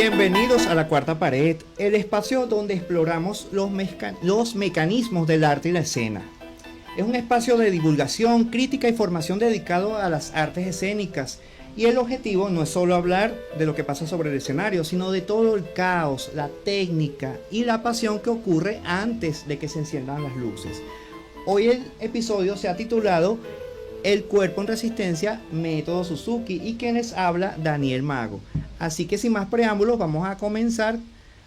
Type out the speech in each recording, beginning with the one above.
Bienvenidos a La Cuarta Pared, el espacio donde exploramos los mecanismos del arte y la escena. Es un espacio de divulgación, crítica y formación dedicado a las artes escénicas. Y el objetivo no es solo hablar de lo que pasa sobre el escenario, sino de todo el caos, la técnica y la pasión que ocurre antes de que se enciendan las luces. Hoy el episodio se ha titulado El cuerpo en resistencia, método Suzuki, y quien les habla, Daniel Mago. Así que sin más preámbulos, vamos a comenzar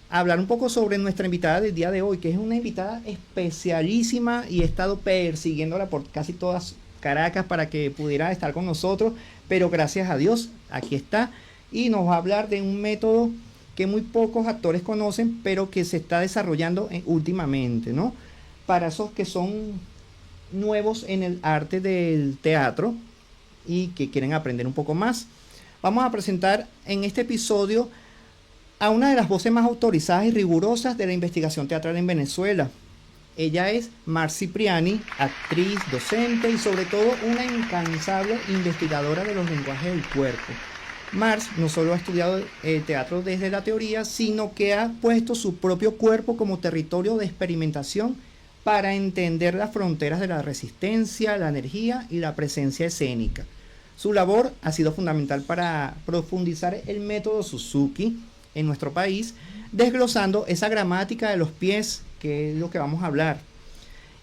a hablar un poco sobre nuestra invitada del día de hoy, que es una invitada especialísima y he estado persiguiéndola por casi todas Caracas para que pudiera estar con nosotros, pero gracias a Dios, aquí está, y nos va a hablar de un método que muy pocos actores conocen, pero que se está desarrollando últimamente, ¿no? Para esos que son nuevos en el arte del teatro y que quieren aprender un poco más. Vamos a presentar en este episodio a una de las voces más autorizadas y rigurosas de la investigación teatral en Venezuela. Ella es Mars Cipriani, actriz, docente y sobre todo una incansable investigadora de los lenguajes del cuerpo. Mars no solo ha estudiado teatro desde la teoría, sino que ha puesto su propio cuerpo como territorio de experimentación para entender las fronteras de la resistencia, la energía y la presencia escénica. Su labor ha sido fundamental para profundizar el método Suzuki en nuestro país, desglosando esa gramática de los pies, que es lo que vamos a hablar,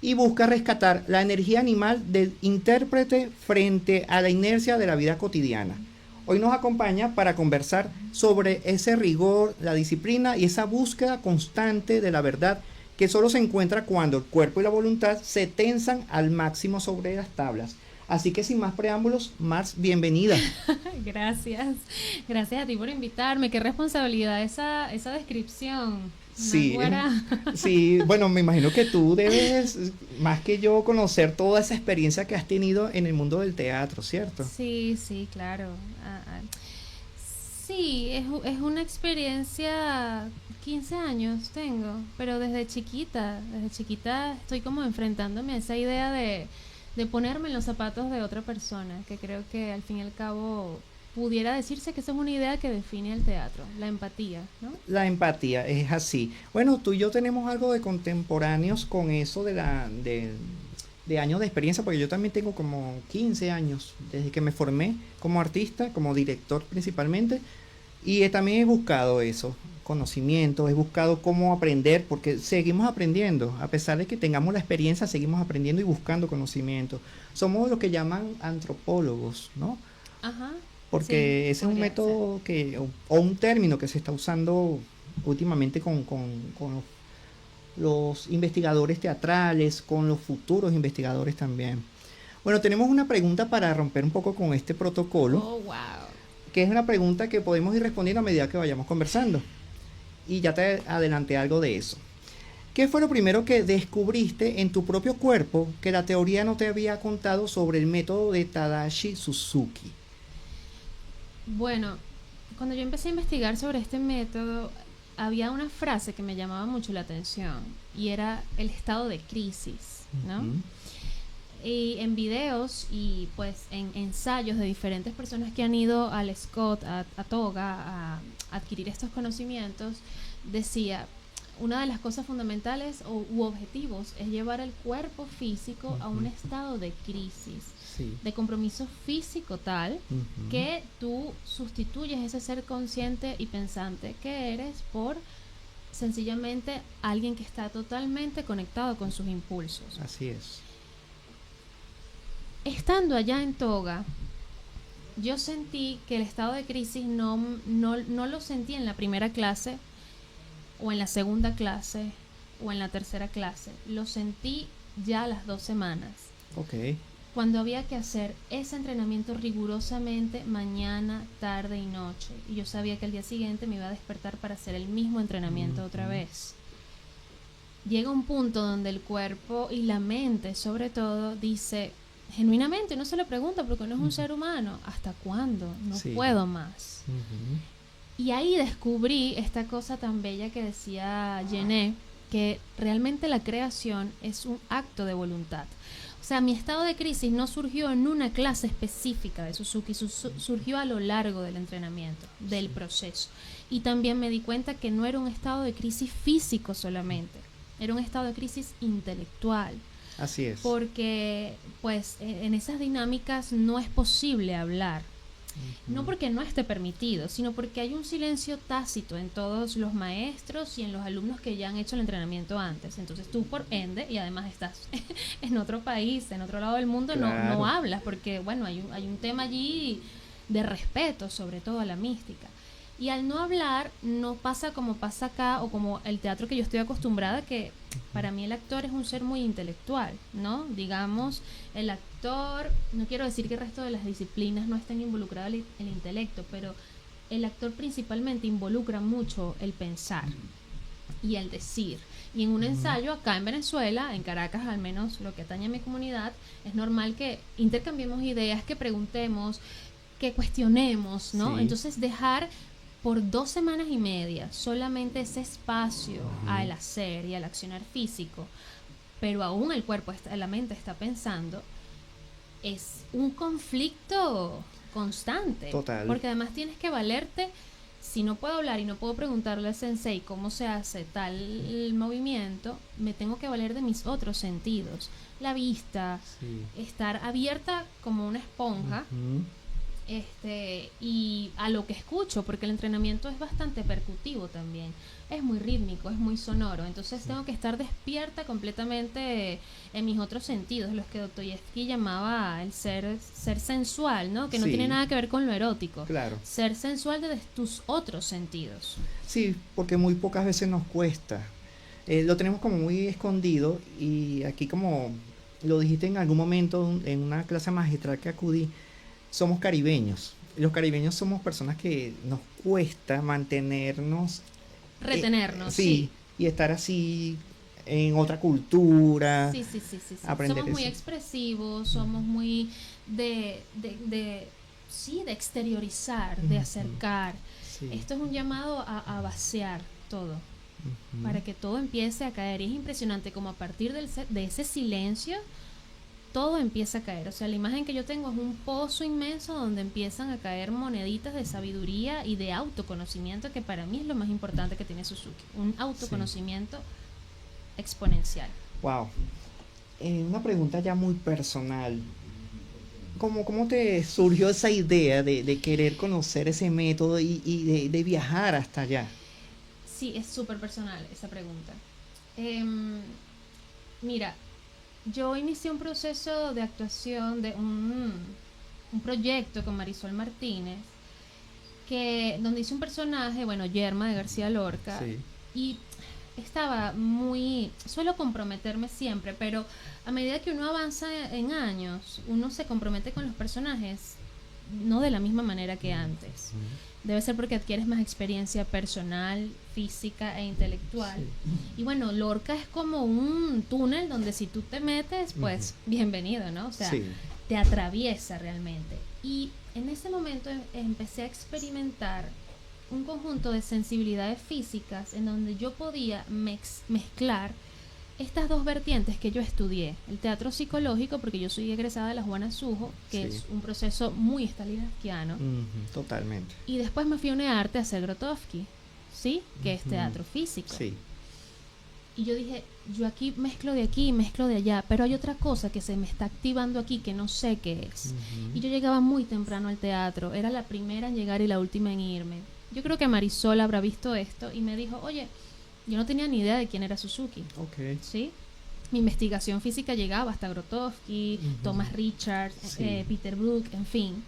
y busca rescatar la energía animal del intérprete frente a la inercia de la vida cotidiana. Hoy nos acompaña para conversar sobre ese rigor, la disciplina y esa búsqueda constante de la verdad que solo se encuentra cuando el cuerpo y la voluntad se tensan al máximo sobre las tablas. Así que sin más preámbulos, Mars, bienvenida. Gracias a ti por invitarme. Qué responsabilidad esa descripción. Sí, sí, bueno, me imagino que tú debes, más que yo, conocer toda esa experiencia que has tenido en el mundo del teatro, ¿cierto? Sí, claro. Sí, es una experiencia, 15 años tengo, pero desde chiquita estoy como enfrentándome a esa idea de ponerme en los zapatos de otra persona, que creo que al fin y al cabo pudiera decirse que esa es una idea que define el teatro, la empatía, ¿no? La empatía, es así. Bueno, tú y yo tenemos algo de contemporáneos con eso de años de experiencia, porque yo también tengo como 15 años, desde que me formé como artista, como director principalmente, y también he buscado eso, conocimiento, he buscado cómo aprender, porque seguimos aprendiendo, a pesar de que tengamos la experiencia, seguimos aprendiendo y buscando conocimiento. Somos lo que llaman antropólogos, ¿no? Ajá. Porque sí, ese es un método o un término que se está usando últimamente con los investigadores teatrales, con los futuros investigadores también. Bueno, tenemos una pregunta para romper un poco con este protocolo. Oh, wow. Que es una pregunta que podemos ir respondiendo a medida que vayamos conversando. Y ya te adelanté algo de eso. ¿Qué fue lo primero que descubriste en tu propio cuerpo que la teoría no te había contado sobre el método de Tadashi Suzuki? Bueno, cuando yo empecé a investigar sobre este método, había una frase que me llamaba mucho la atención y era el estado de crisis, ¿no? Uh-huh. Y en videos y pues en ensayos de diferentes personas que han ido al Scott, a Toga, a adquirir estos conocimientos, decía, una de las cosas fundamentales u objetivos es llevar el cuerpo físico uh-huh. a un estado de crisis, sí. de compromiso físico tal uh-huh. que tú sustituyes ese ser consciente y pensante que eres por sencillamente alguien que está totalmente conectado con sus impulsos. Así es. Estando allá en Toga, yo sentí que el estado de crisis no lo sentí en la primera clase o en la segunda clase o en la tercera clase. Lo sentí ya a las 2 semanas. Okay. Cuando había que hacer ese entrenamiento rigurosamente mañana, tarde y noche. Y yo sabía que al día siguiente me iba a despertar para hacer el mismo entrenamiento otra vez. Llega un punto donde el cuerpo y la mente, sobre todo, dice... Genuinamente uno se lo pregunta porque uno es un ser humano, ¿hasta cuándo? No sí. puedo más. Uh-huh. Y ahí descubrí esta cosa tan bella que decía Gené, que realmente la creación es un acto de voluntad. O sea, mi estado de crisis no surgió en una clase específica de Suzuki, surgió a lo largo del entrenamiento, del proceso. Y también me di cuenta que no era un estado de crisis físico solamente, era un estado de crisis intelectual. Así es. Porque, pues, en esas dinámicas no es posible hablar. No porque no esté permitido, sino porque hay un silencio tácito en todos los maestros y en los alumnos que ya han hecho el entrenamiento antes. Entonces tú, por ende, y además estás en otro país, en otro lado del mundo, Claro. no hablas, porque, bueno, hay un tema allí de respeto, sobre todo a la mística. Y al no hablar, no pasa como pasa acá, o como el teatro que yo estoy acostumbrada, que para mí el actor es un ser muy intelectual, ¿no? Digamos, el actor, no quiero decir que el resto de las disciplinas no estén involucradas el intelecto, pero el actor principalmente involucra mucho el pensar y el decir. Y en un ensayo acá en Venezuela, en Caracas, al menos lo que atañe a mi comunidad, es normal que intercambiemos ideas, que preguntemos, que cuestionemos, ¿no? Sí. Entonces dejar por 2 semanas y media solamente ese espacio al hacer y al accionar físico, pero aún el cuerpo, la mente está pensando, es un conflicto constante. Total. Porque además tienes que valerte. Si no puedo hablar y no puedo preguntarle al sensei cómo se hace tal movimiento, me tengo que valer de mis otros sentidos. La vista, Sí. estar abierta como una esponja, y a lo que escucho, porque el entrenamiento es bastante percutivo también, es muy rítmico, es muy sonoro, entonces tengo que estar despierta completamente en mis otros sentidos, los que Dostoyevsky llamaba el ser sensual, ¿no? Que no Sí. tiene nada que ver con lo erótico. Claro. Ser sensual de tus otros sentidos. Sí, porque muy pocas veces nos cuesta. Lo tenemos como muy escondido y aquí, como lo dijiste en algún momento en una clase magistral que acudí, somos caribeños. Los caribeños somos personas que nos cuesta mantenernos, Retenernos, sí, y estar así en otra cultura. Sí. Aprender Somos muy eso. expresivos, somos muy de exteriorizar, de acercar. Sí. Esto es un llamado a vaciar todo, para que todo empiece a caer. Y es impresionante como a partir de ese silencio todo empieza a caer. O sea, la imagen que yo tengo es un pozo inmenso donde empiezan a caer moneditas de sabiduría y de autoconocimiento, que para mí es lo más importante que tiene Suzuki, un autoconocimiento exponencial. Wow. Una pregunta ya muy personal. ¿Cómo te surgió esa idea de querer conocer ese método y de viajar hasta allá? Sí, es súper personal esa pregunta. Mira, yo inicié un proceso de actuación de un proyecto con Marisol Martínez, donde hice un personaje, bueno, Yerma de García Lorca, Sí. y suelo comprometerme siempre, pero a medida que uno avanza en años, uno se compromete con los personajes no de la misma manera que antes. Debe ser porque adquieres más experiencia personal, física e intelectual. Y bueno, Lorca es como un túnel donde si tú te metes, pues bienvenido, ¿no? O sea, te atraviesa realmente. Y en ese momento empecé a experimentar un conjunto de sensibilidades físicas en donde yo podía mezclar estas dos vertientes que yo estudié, el teatro psicológico, porque yo soy egresada de la Juana Sujo, que es un proceso muy stanislavskiano, Totalmente. y después me fui a UNEARTE a hacer Grotowski, ¿sí? Que es teatro físico. Sí. Y yo dije, yo aquí mezclo de aquí, mezclo de allá, pero hay otra cosa que se me está activando aquí que no sé qué es. Y yo llegaba muy temprano al teatro, era la primera en llegar y la última en irme. Yo creo que Marisol habrá visto esto y me dijo, oye, yo no tenía ni idea de quién era Suzuki. Okay. ¿Sí? Mi investigación física llegaba hasta Grotowski, Thomas Richards, Peter Brook, en fin.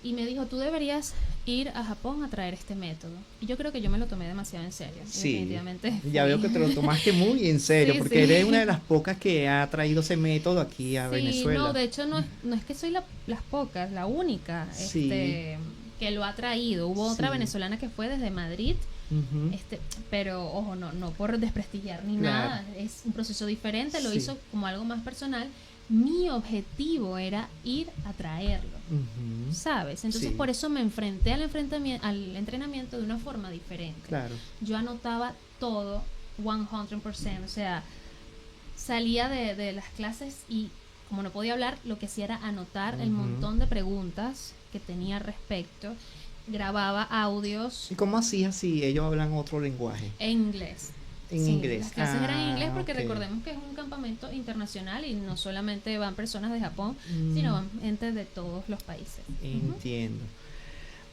Y me dijo, tú deberías ir a Japón a traer este método. Y yo creo que yo me lo tomé demasiado en serio. Sí, definitivamente. Ya veo que te lo tomaste muy en serio, Sí, porque sí. eres una de las pocas que ha traído ese método aquí a Venezuela. No, de hecho no es que soy las pocas, la única Sí. que lo ha traído. Hubo otra venezolana que fue desde Madrid, Ujú. pero ojo, no por desprestigiar ni Claro. nada, es un proceso diferente, lo Sí. hizo como algo más personal. Mi objetivo era ir a traerlo, Ujú. ¿sabes? Entonces Sí. por eso me enfrenté al entrenamiento de una forma diferente. Claro. Yo anotaba todo 100%, o sea, salía de las clases y como no podía hablar, lo que hacía era anotar el montón de preguntas que tenía al respecto, grababa audios. ¿Y cómo hacías si ellos hablan otro lenguaje? En inglés. En Sí, inglés. las clases eran en inglés porque ok. recordemos que es un campamento internacional y no solamente van personas de Japón, sino van gente de todos los países. Entiendo.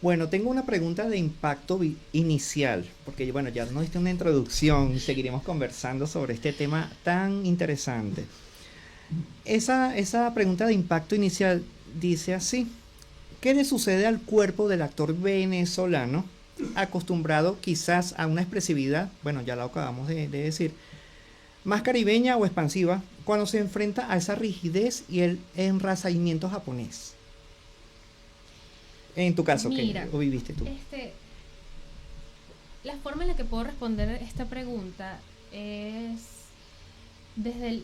Bueno, tengo una pregunta de impacto inicial, porque bueno, ya nos diste una introducción y seguiremos conversando sobre este tema tan interesante. Esa pregunta de impacto inicial dice así: ¿qué le sucede al cuerpo del actor venezolano acostumbrado quizás a una expresividad, bueno, ya lo acabamos de decir, más caribeña o expansiva, cuando se enfrenta a esa rigidez y el enraizamiento japonés? En tu caso, Mira, ¿qué lo viviste tú? La forma en la que puedo responder esta pregunta es desde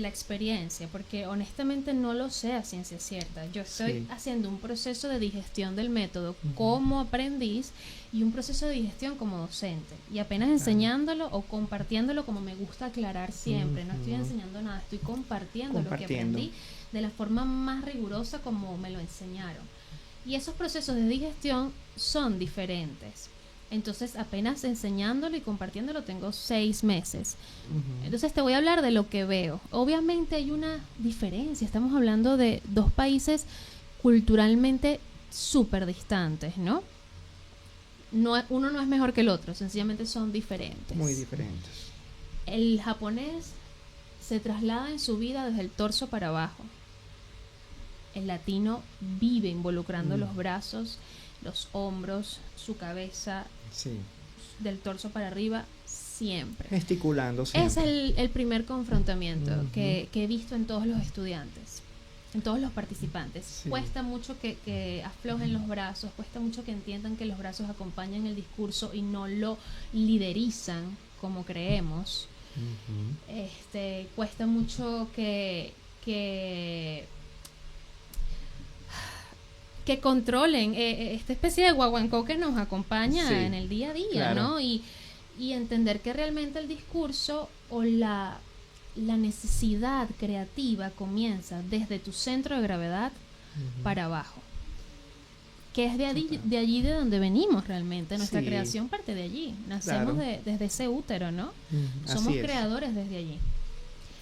la experiencia, porque honestamente no lo sé a ciencia cierta. Yo estoy haciendo un proceso de digestión del método como aprendiz y un proceso de digestión como docente, y apenas enseñándolo o compartiéndolo, como me gusta aclarar siempre. No estoy enseñando nada, estoy compartiendo lo que aprendí de la forma más rigurosa como me lo enseñaron, y esos procesos de digestión son diferentes. Entonces, apenas enseñándolo y compartiéndolo tengo 6 meses. Entonces te voy a hablar de lo que veo. Obviamente hay una diferencia. Estamos hablando de dos países culturalmente súper distantes, ¿no? Uno no es mejor que el otro, sencillamente son diferentes. Muy diferentes. El japonés se traslada en su vida desde el torso para abajo. El latino vive involucrando los brazos, los hombros, su cabeza, del torso para arriba, siempre. Gesticulando siempre. Es el primer confrontamiento que he visto en todos los estudiantes, en todos los participantes. Cuesta mucho que aflojen los brazos, cuesta mucho que entiendan que los brazos acompañan el discurso y no lo liderizan como creemos. Cuesta mucho que controlen esta especie de guaguancó que nos acompaña en el día a día, ¿no? Y entender que realmente el discurso o la necesidad creativa comienza desde tu centro de gravedad para abajo, que es de allí de donde venimos realmente. Nuestra creación parte de allí, nacemos desde ese útero, ¿no? Somos creadores desde allí.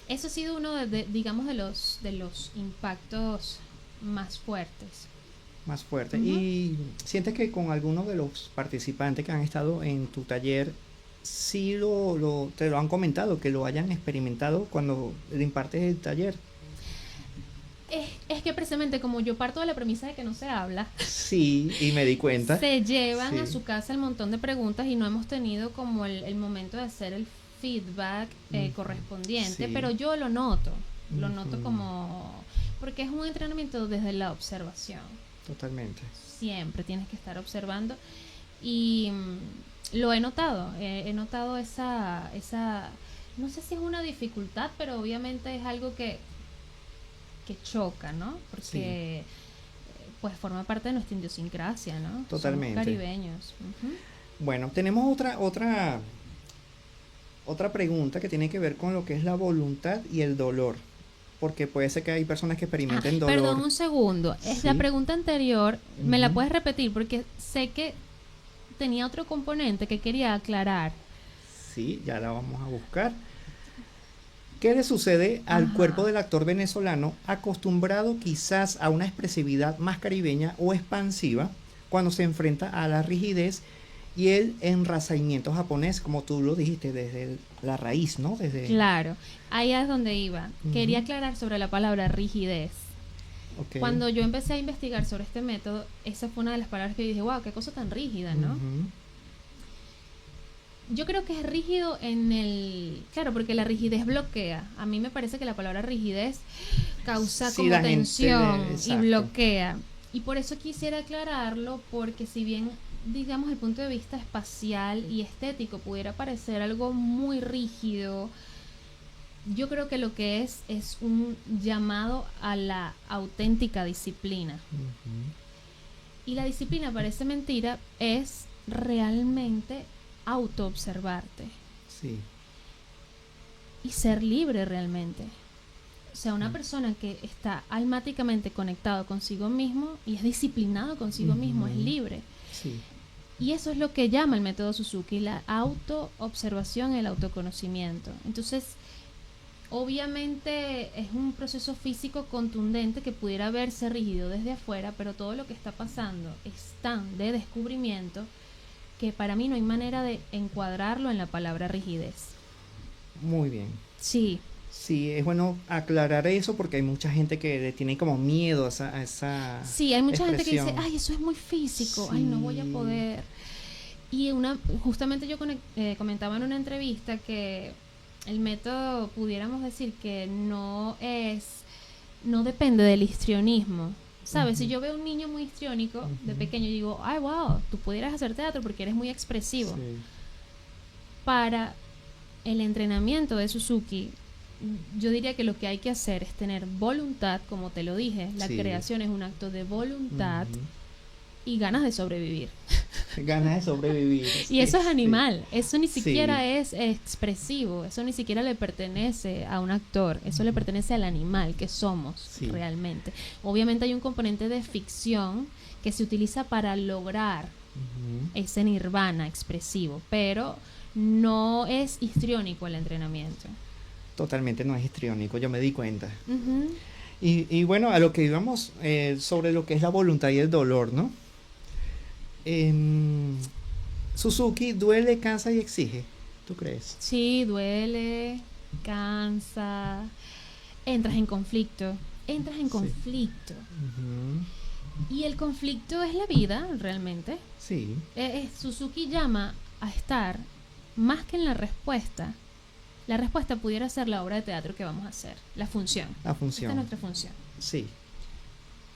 Eso ha sido uno digamos de los impactos más fuertes. ¿Y sientes que con algunos de los participantes que han estado en tu taller sí te lo han comentado, que lo hayan experimentado cuando le impartes el taller? Es que precisamente como yo parto de la premisa de que no se habla, sí, y me di cuenta, se llevan a su casa el montón de preguntas y no hemos tenido como el momento de hacer el feedback correspondiente, pero yo lo noto como, porque es un entrenamiento desde la observación. Totalmente. Siempre tienes que estar observando y lo he notado esa, no sé si es una dificultad, pero obviamente es algo que choca, ¿no? Porque pues forma parte de nuestra idiosincrasia, ¿no? Totalmente. Somos caribeños. Bueno, tenemos otra pregunta que tiene que ver con lo que es la voluntad y el dolor. Porque puede ser que hay personas que experimenten dolor. Perdón, un segundo. La pregunta anterior, ¿me la puedes repetir? Porque sé que tenía otro componente que quería aclarar. Sí, ya la vamos a buscar. ¿Qué le sucede al cuerpo del actor venezolano acostumbrado quizás a una expresividad más caribeña o expansiva cuando se enfrenta a la rigidez y el enraizamiento japonés, como tú lo dijiste, desde la raíz, ¿no? Claro, ahí es donde iba. Quería aclarar sobre la palabra rigidez. Cuando yo empecé a investigar sobre este método, esa fue una de las palabras que dije, wow, qué cosa tan rígida, ¿no? Yo creo que es rígido claro, porque la rigidez bloquea. A mí me parece que la palabra rigidez causa como tensión y bloquea. Y por eso quisiera aclararlo, porque si bien digamos, el punto de vista espacial y estético pudiera parecer algo muy rígido, yo creo que lo que es un llamado a la auténtica disciplina. Y la disciplina, parece mentira, es realmente autoobservarte. y ser libre realmente. O sea, una persona que está almáticamente conectado consigo mismo y es disciplinado consigo mismo, es libre. Sí. Y eso es lo que llama el método Suzuki, la autoobservación, el autoconocimiento. Entonces, obviamente es un proceso físico contundente que pudiera verse rígido desde afuera, pero todo lo que está pasando es tan de descubrimiento que para mí no hay manera de encuadrarlo en la palabra rigidez. Muy bien. Sí. Sí, es bueno aclarar eso porque hay mucha gente que le tiene como miedo a esa Sí, hay mucha gente que dice, expresión. ay, eso es muy físico, ay, no voy a Sí. poder. Y justamente yo comentaba en una entrevista que el método, pudiéramos decir que no depende del histrionismo. ¿Sabes? Si yo veo un niño muy histriónico de pequeño, digo, ay, wow, tú pudieras hacer teatro porque eres muy expresivo. Sí. Para el entrenamiento de Suzuki, yo diría que lo que hay que hacer es tener voluntad, como te lo dije, la Sí. creación es un acto de voluntad Ujú. y ganas de sobrevivir. Ganas de sobrevivir. Y eso es Sí. animal, eso ni Sí. siquiera es expresivo, eso ni siquiera le pertenece a un actor, eso le pertenece al animal que somos Sí. realmente. Obviamente hay un componente de ficción que se utiliza para lograr Ujú. ese nirvana expresivo, pero no es histriónico el entrenamiento. Totalmente no es histriónico, yo me di cuenta. Ujú. Y bueno, a lo que íbamos sobre lo que es la voluntad y el dolor, ¿no? Suzuki duele, cansa y exige. ¿Tú crees? Sí, duele, cansa, entras en conflicto, Sí. Ujú. Y el conflicto es la vida, realmente. Sí. Suzuki llama a estar más que en la respuesta. La respuesta pudiera ser la obra de teatro que vamos a hacer, la función. La Esta función. es nuestra función. Sí.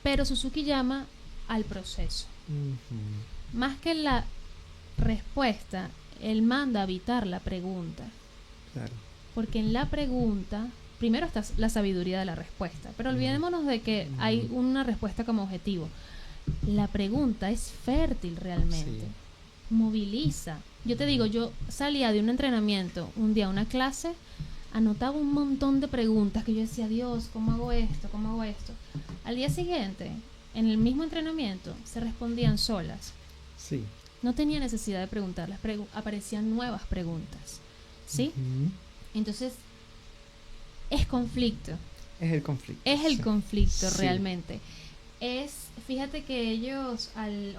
Pero Suzuki llama al proceso. Ujú. Más que la respuesta, él manda a evitar la pregunta. Claro. Porque en la pregunta, primero está la sabiduría de la respuesta, pero olvidémonos de que hay una respuesta como objetivo. La pregunta es fértil realmente, Sí. moviliza. Yo te digo, yo salía de un entrenamiento, un día a una clase, anotaba un montón de preguntas que yo decía, Dios, ¿cómo hago esto? ¿Cómo hago esto? Al día siguiente, en el mismo entrenamiento, se respondían solas. Sí. No tenía necesidad de preguntarlas, aparecían nuevas preguntas. ¿Sí? Ujú. Entonces, es conflicto. Es el conflicto. Es el Sí. conflicto Sí. realmente. Fíjate que ellos al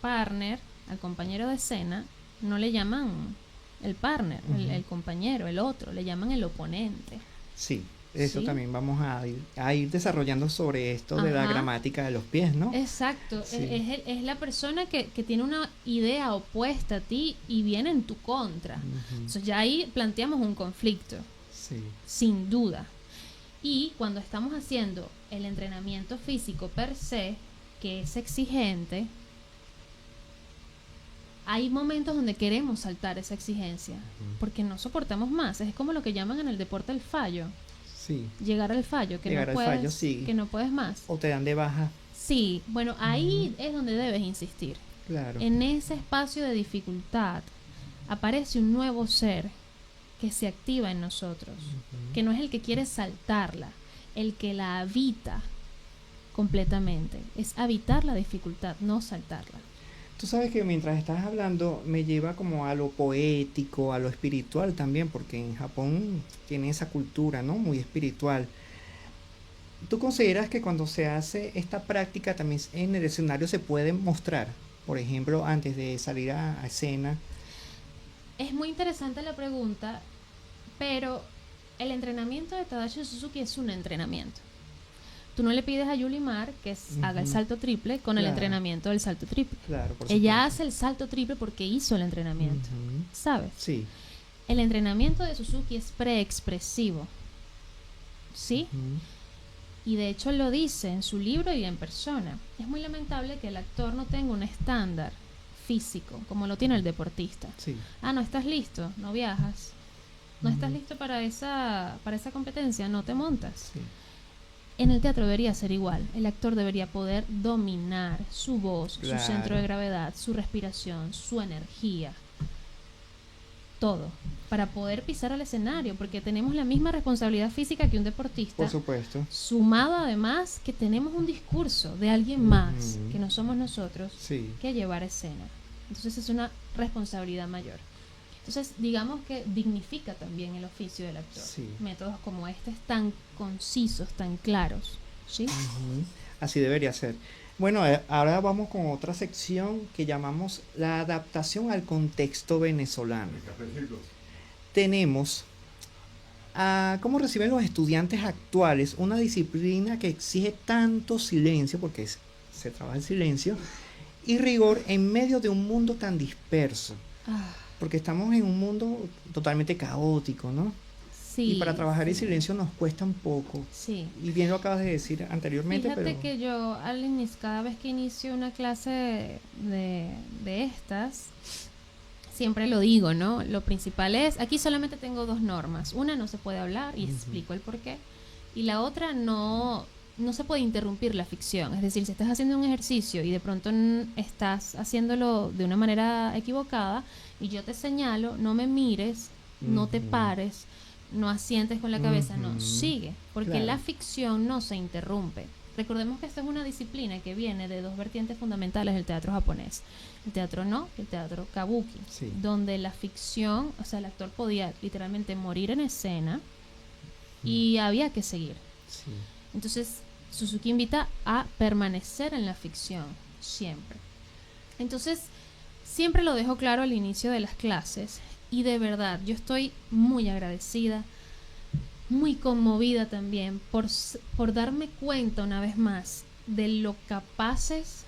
partner, al compañero de escena, no le llaman el partner, el compañero, el otro, le llaman el oponente. Sí. Eso Sí. también vamos a ir desarrollando sobre esto de la Ajá. gramática de los pies, ¿no? Exacto, Sí. es la persona que tiene una idea opuesta a ti y viene en tu contra. Ujú. Entonces ya ahí planteamos un conflicto, Sí. sin duda. Y cuando estamos haciendo el entrenamiento físico per se, que es exigente, hay momentos donde queremos saltar esa exigencia, porque no soportamos más. Es como lo que llaman en el deporte el fallo. Sí. Llegar al fallo, que Llegar no al puedes, fallo, sí. que no puedes más. O te dan de baja. Sí, bueno, ahí es donde debes insistir. Claro. En ese espacio de dificultad aparece un nuevo ser que se activa en nosotros, que no es el que quiere saltarla, el que la habita completamente. Es habitar la dificultad, no saltarla. Tú sabes que mientras estás hablando me lleva como a lo poético, a lo espiritual también, porque en Japón tiene esa cultura, ¿no? Muy espiritual. ¿Tú consideras que cuando se hace esta práctica también en el escenario se puede mostrar? Por ejemplo, antes de salir a escena. Es muy interesante la pregunta, pero el entrenamiento de Tadashi Suzuki es un entrenamiento. Tú no le pides a Yulimar que haga el salto triple con el Claro. entrenamiento del salto triple. Claro, por Ella supuesto. hace el salto triple porque hizo el entrenamiento, Ujú. ¿sabes? Sí. El entrenamiento de Suzuki es preexpresivo, ¿sí? Ujú. Y de hecho lo dice en su libro y en persona. Es muy lamentable que el actor no tenga un estándar físico como lo tiene el deportista. Sí. Ah, no estás listo, no viajas. No estás listo para esa competencia, no te montas. Sí. En el teatro debería ser igual. El actor debería poder dominar su voz, Claro. su centro de gravedad, su respiración, su energía. todo para poder pisar al escenario, porque tenemos la misma responsabilidad física que un deportista. Por supuesto. Sumado además que tenemos un discurso de alguien más, Ujú. que no somos nosotros, Sí. que llevar a escena. Entonces es una responsabilidad mayor. Entonces digamos que dignifica también el oficio del actor. Sí. Métodos como este tan concisos, tan claros, ¿sí? Ujú. Así debería ser. Bueno, ahora vamos con otra sección que llamamos la adaptación al contexto venezolano. Tenemos a cómo reciben los estudiantes actuales una disciplina que exige tanto silencio, porque se trabaja el silencio, y rigor en medio de un mundo tan disperso. Ah, Porque estamos en un mundo totalmente caótico, ¿no? sí. Y para trabajar el sí. silencio nos cuesta un poco. Sí. Y bien lo acabas de decir anteriormente, Fíjate pero... que yo cada vez que inicio una clase de estas, siempre lo digo, ¿no? Lo principal es, aquí solamente tengo dos normas. Una, no se puede hablar y explico el por qué. Y la otra, no se puede interrumpir la ficción. Es decir, si estás haciendo un ejercicio y de pronto estás haciéndolo de una manera equivocada y yo te señalo, no me mires, no te Ujú. pares, no asientes con la cabeza, no, Ujú. sigue, porque Claro. la ficción no se interrumpe. Recordemos que esta es una disciplina que viene de dos vertientes fundamentales del teatro japonés. El teatro no, el teatro kabuki, Sí. donde la ficción, o sea, el actor podía literalmente morir en escena y había que seguir. Sí. Entonces, Suzuki invita a permanecer en la ficción, siempre. Entonces, siempre lo dejo claro al inicio de las clases y de verdad, yo estoy muy agradecida, muy conmovida también por darme cuenta una vez más de lo capaces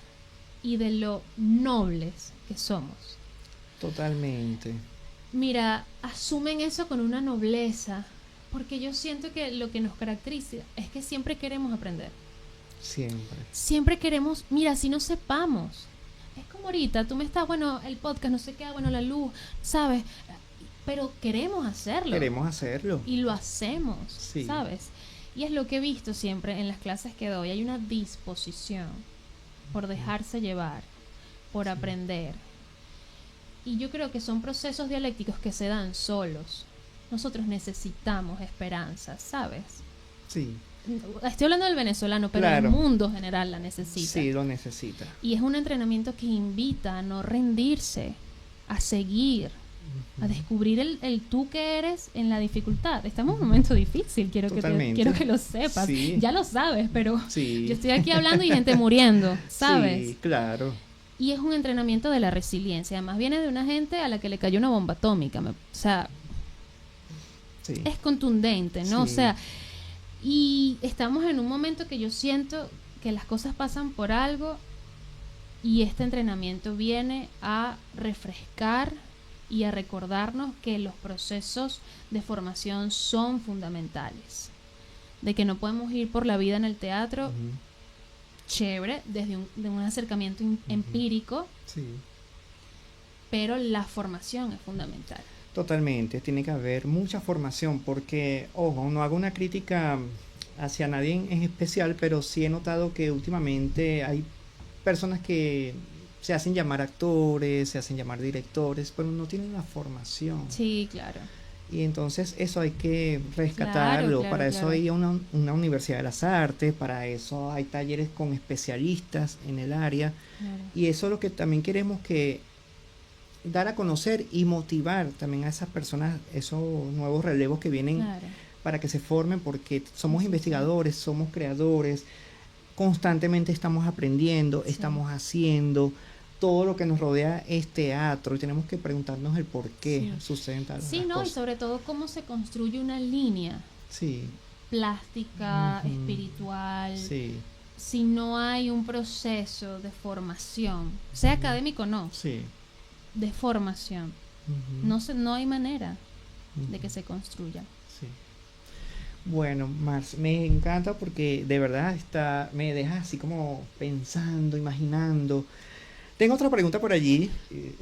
y de lo nobles que somos. Totalmente. Mira, asumen eso con una nobleza, porque yo siento que lo que nos caracteriza es que siempre queremos aprender. Siempre. Siempre queremos, mira, si no sepamos. Es como ahorita, tú me estás, bueno, el podcast, no sé qué, bueno, la luz, ¿sabes? Pero queremos hacerlo. Queremos hacerlo. Y lo hacemos, Sí. ¿sabes? Y es lo que he visto siempre en las clases que doy. Hay una disposición por dejarse llevar, por aprender. Y yo creo que son procesos dialécticos que se dan solos. Nosotros necesitamos esperanza, ¿sabes? Sí. Estoy hablando del venezolano, pero Claro. el mundo general la necesita. Sí, lo necesita. Y es un entrenamiento que invita a no rendirse, a seguir, a descubrir el tú que eres en la dificultad. Estamos en un momento difícil, quiero Totalmente. que lo sepas. Sí. Ya lo sabes, pero Sí. yo estoy aquí hablando y gente muriendo, ¿sabes? Sí, claro. Y es un entrenamiento de la resiliencia. Además viene de una gente a la que le cayó una bomba atómica. O sea, Sí. es contundente, ¿no? Sí. O sea, y estamos en un momento que yo siento que las cosas pasan por algo y este entrenamiento viene a refrescar y a recordarnos que los procesos de formación son fundamentales. De que no podemos ir por la vida en el teatro, Ujú. chévere, desde un acercamiento empírico, Sí. pero la formación es fundamental. Totalmente, tiene que haber mucha formación porque, ojo, no hago una crítica hacia nadie en especial, pero sí he notado que últimamente hay personas que se hacen llamar actores, se hacen llamar directores, pero no tienen la formación. Sí, claro. Y entonces eso hay que rescatarlo. Claro, Para eso claro. hay una universidad de las artes, para eso hay talleres con especialistas en el área. Claro. Y eso es lo que también queremos que dar a conocer y motivar también a esas personas, esos nuevos relevos que vienen Claro. para que se formen, porque somos Sí, sí, investigadores, somos creadores, constantemente estamos aprendiendo, Sí. estamos haciendo, todo lo que nos rodea es teatro y tenemos que preguntarnos el por qué Sí. suceden tal Sí, las ¿no? Y cosas. sobre todo cómo se construye una línea Sí, plástica, Ujú. espiritual, sí, si no hay un proceso de formación, sea académico o no, sí. de formación. Ujú, No hay manera de ujú. que se construya. Sí. Bueno, Mars, me encanta porque de verdad me deja así como pensando, imaginando. Tengo otra pregunta por allí.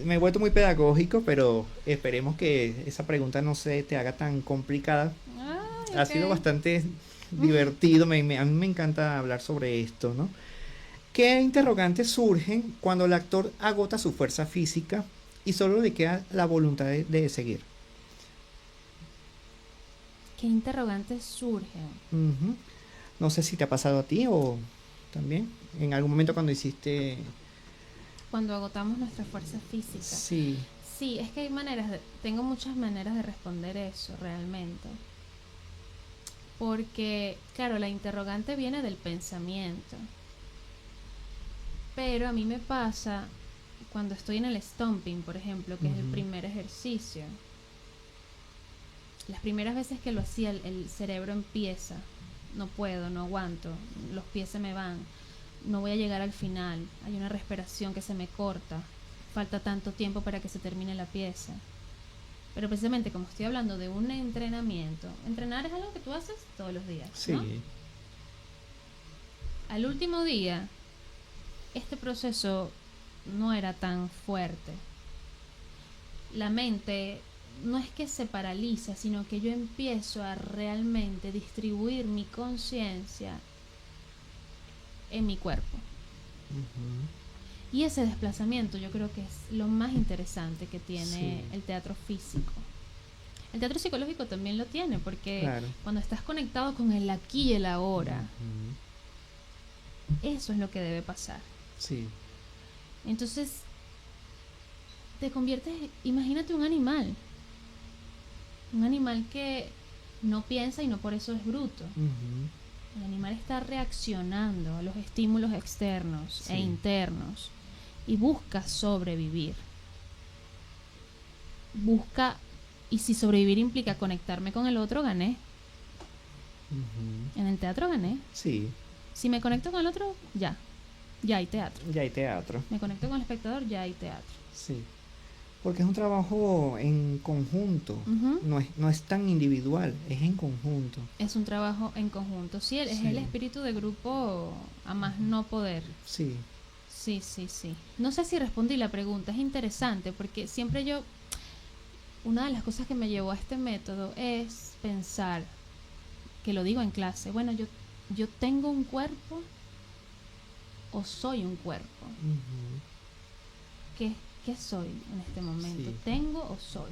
Me he vuelto muy pedagógico, pero esperemos que esa pregunta no se te haga tan complicada. Ay, Ha ok. sido bastante divertido. A mí me encanta hablar sobre esto, ¿no? ¿Qué interrogantes surgen cuando el actor agota su fuerza física y solo le queda la voluntad de seguir? ¿qué interrogantes surgen? Ujú. No sé si te ha pasado a ti o también en algún momento cuando hiciste... Cuando agotamos nuestra fuerza física. Sí. Sí, es que tengo muchas maneras de responder eso realmente. Porque, claro, la interrogante viene del pensamiento. Pero a mí me pasa cuando estoy en el stomping, por ejemplo, que es el primer ejercicio. Las primeras veces que lo hacía, el cerebro empieza. No puedo, no aguanto, los pies se me van, no voy a llegar al final, hay una respiración que se me corta, falta tanto tiempo para que se termine la pieza. Pero precisamente como estoy hablando de un entrenamiento, entrenar es algo que tú haces todos los días, ¿no? Sí. Al último día, este proceso no era tan fuerte. La mente no es que se paraliza, sino que yo empiezo a realmente distribuir mi conciencia en mi cuerpo. Y ese desplazamiento yo creo que es lo más interesante que tiene el teatro físico. El teatro psicológico también lo tiene, porque cuando estás conectado con el aquí y el ahora, eso es lo que debe pasar. Sí. Entonces, te conviertes, imagínate un animal que no piensa y no por eso es bruto. El animal está reaccionando a los estímulos externos e internos y busca sobrevivir. Y si sobrevivir implica conectarme con el otro, gané. En el teatro gané. Sí. Si me conecto con el otro, ya hay teatro. Ya hay teatro. Me conecto con el espectador, ya hay teatro. Sí. Porque es un trabajo en conjunto, no es tan individual, es en conjunto. Es un trabajo en conjunto, sí, es el espíritu de grupo a más no poder. Sí. Sí. No sé si respondí la pregunta, es interesante porque siempre una de las cosas que me llevó a este método es pensar, que lo digo en clase, bueno, yo tengo un cuerpo o soy un cuerpo. ¿Qué soy en este momento? Sí. ¿Tengo o soy?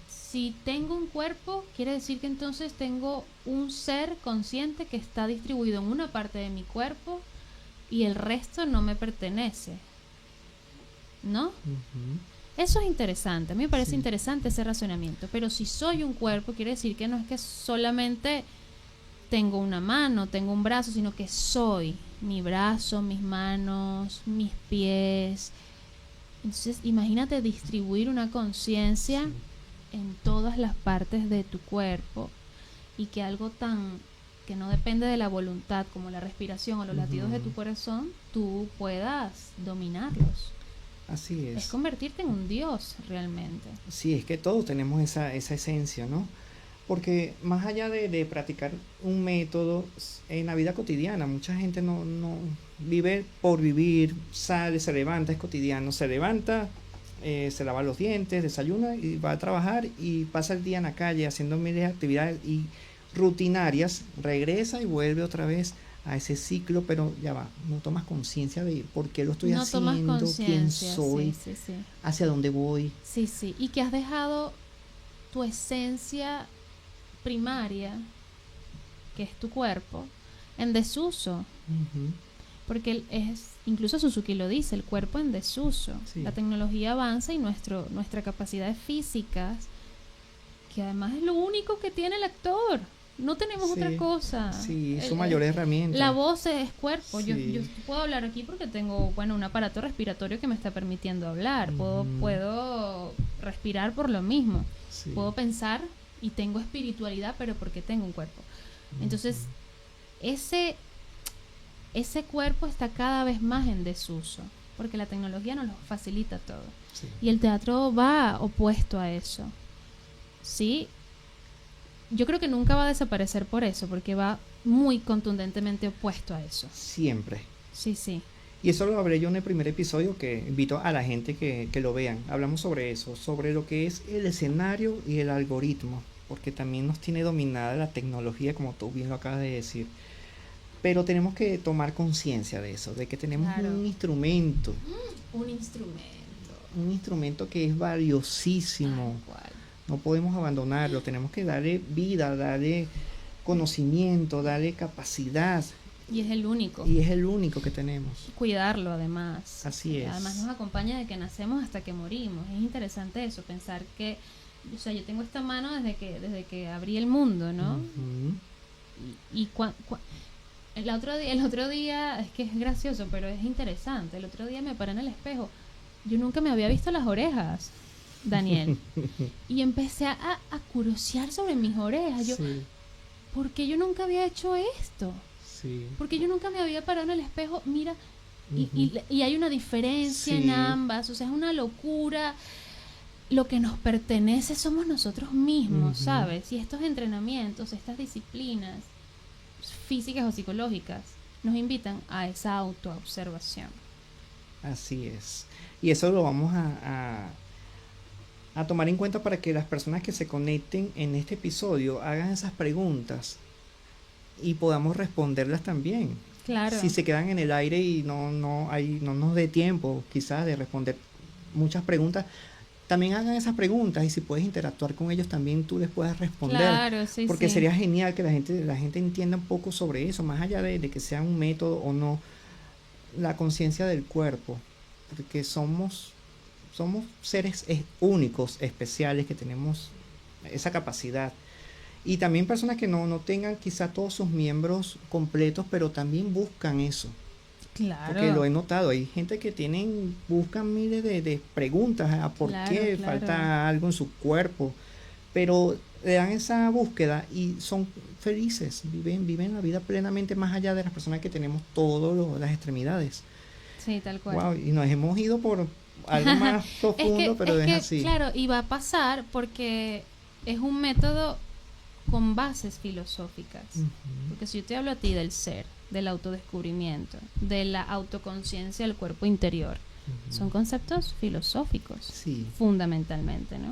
Si tengo un cuerpo, quiere decir que entonces tengo un ser consciente que está distribuido en una parte de mi cuerpo y el resto no me pertenece, ¿no? Eso es interesante, a mí me parece interesante ese razonamiento, pero si soy un cuerpo, quiere decir que no es que solamente tengo una mano, tengo un brazo, sino que soy mi brazo, mis manos, mis pies. Entonces, imagínate distribuir una conciencia en todas las partes de tu cuerpo y que algo que no depende de la voluntad, como la respiración o los latidos de tu corazón, tú puedas dominarlos. Así es. Es convertirte en un dios realmente. Sí, es que todos tenemos esa esencia, ¿no? Porque más allá de practicar un método en la vida cotidiana, mucha gente no vive por vivir, sale, se levanta, es cotidiano, se levanta, se lava los dientes, desayuna y va a trabajar y pasa el día en la calle haciendo miles de actividades y rutinarias, regresa y vuelve otra vez a ese ciclo, pero ya va, no tomas conciencia de por qué lo estoy haciendo, quién soy, hacia dónde voy. Sí, y que has dejado tu esencia primaria, que es tu cuerpo, en desuso. Porque incluso Suzuki lo dice, el cuerpo en desuso. La tecnología avanza y nuestra capacidad físicas, que además es lo único que tiene el actor. No tenemos otra cosa. Sí, es su mayor herramienta. La voz es cuerpo. Yo puedo hablar aquí porque tengo, un aparato respiratorio que me está permitiendo hablar. Puedo respirar por lo mismo. Puedo pensar y tengo espiritualidad, pero porque tengo un cuerpo. Entonces, ese cuerpo está cada vez más en desuso, porque la tecnología nos lo facilita todo. Y el teatro va opuesto a eso. ¿Sí? Yo creo que nunca va a desaparecer por eso, porque va muy contundentemente opuesto a eso. Siempre. Sí. Y eso lo hablé yo en el primer episodio, que invito a la gente que lo vean. Hablamos sobre eso, sobre lo que es el escenario y el algoritmo, porque también nos tiene dominada la tecnología, como tú bien lo acabas de decir. Pero tenemos que tomar conciencia de eso, de que tenemos un instrumento. Un instrumento. Un instrumento que es valiosísimo No podemos abandonarlo, tenemos que darle vida, darle conocimiento, darle capacidad. Y es el único. Y es el único que tenemos. Cuidarlo además. Así es. Además nos acompaña de que nacemos hasta que morimos. Es interesante eso, pensar que, o sea, yo tengo esta mano desde que abrí el mundo, ¿no? Ujú. Y el otro día, es que es gracioso, pero es interesante. El otro día me paré en el espejo. Yo nunca me había visto las orejas, Daniel. Y empecé a curiosear sobre mis orejas. Yo, Sí, ¿por qué yo nunca había hecho esto? sí. Porque yo nunca me había parado en el espejo, mira, Ujú. y hay una diferencia Sí. en ambas, o sea, es una locura. Lo que nos pertenece somos nosotros mismos, Ujú. ¿sabes? Y estos entrenamientos, estas disciplinas físicas o psicológicas nos invitan a esa autoobservación. Así es. Y eso lo vamos a tomar en cuenta para que las personas que se conecten en este episodio hagan esas preguntas y podamos responderlas también. Claro. Si se quedan en el aire y no nos dé tiempo quizás de responder muchas preguntas, también hagan esas preguntas y si puedes interactuar con ellos también tú les puedes responder. Claro, sí, Porque sí. sería genial que la gente entienda un poco sobre eso, más allá de que sea un método o no, la conciencia del cuerpo, porque somos seres únicos, especiales, que tenemos esa capacidad. Y también personas que no tengan quizá todos sus miembros completos, pero también buscan eso. Claro. Porque lo he notado, hay gente que buscan miles de preguntas a por Claro, qué claro. falta algo en su cuerpo, pero le dan esa búsqueda y son felices, viven la vida plenamente más allá de las personas que tenemos todas las extremidades. Sí, tal cual. Wow, y nos hemos ido por algo más profundo, pero es así. Claro, y va a pasar porque es un método con bases filosóficas. Ujú. Porque si yo te hablo a ti del ser, del autodescubrimiento, de la autoconciencia del cuerpo interior, Ujú. son conceptos filosóficos, Sí. fundamentalmente, ¿no?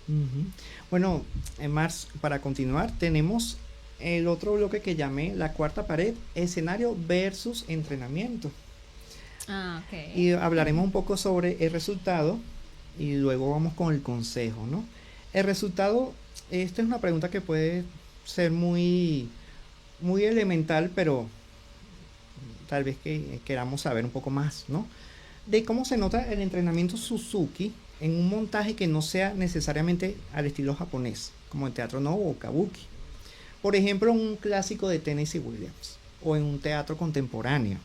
Ujú. Bueno, Mars, para continuar, tenemos el otro bloque que llamé la cuarta pared, escenario versus entrenamiento. Ah, ok. Y hablaremos un poco sobre el resultado y luego vamos con el consejo, ¿no? El resultado, esta es una pregunta que puede ser muy elemental, pero tal vez que queramos saber un poco más, ¿no? De cómo se nota el entrenamiento Suzuki en un montaje que no sea necesariamente al estilo japonés, como el teatro no o kabuki. Por ejemplo, un clásico de Tennessee Williams o en un teatro contemporáneo,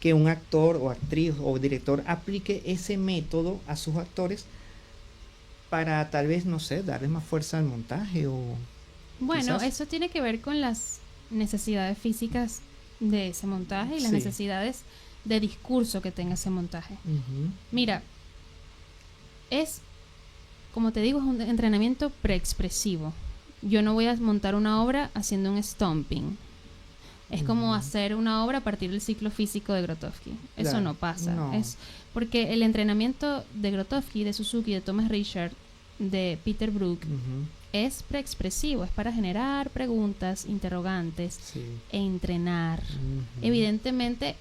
que un actor o actriz o director aplique ese método a sus actores para tal vez, no sé, darle más fuerza al montaje o Bueno, quizás. eso tiene que ver con las necesidades físicas de ese montaje y las Sí. necesidades de discurso que tenga ese montaje. Ujú. Mira, como te digo, es un entrenamiento preexpresivo. Yo no voy a montar una obra haciendo un stomping. Es como Ujú. hacer una obra a partir del ciclo físico de Grotowski. Eso Claro, no pasa. no. Es porque el entrenamiento de Grotowski, de Suzuki, de Thomas Richard, de Peter Brook, Ujú. es preexpresivo. Es para generar preguntas, interrogantes Sí. e entrenar. Ujú. Evidentemente,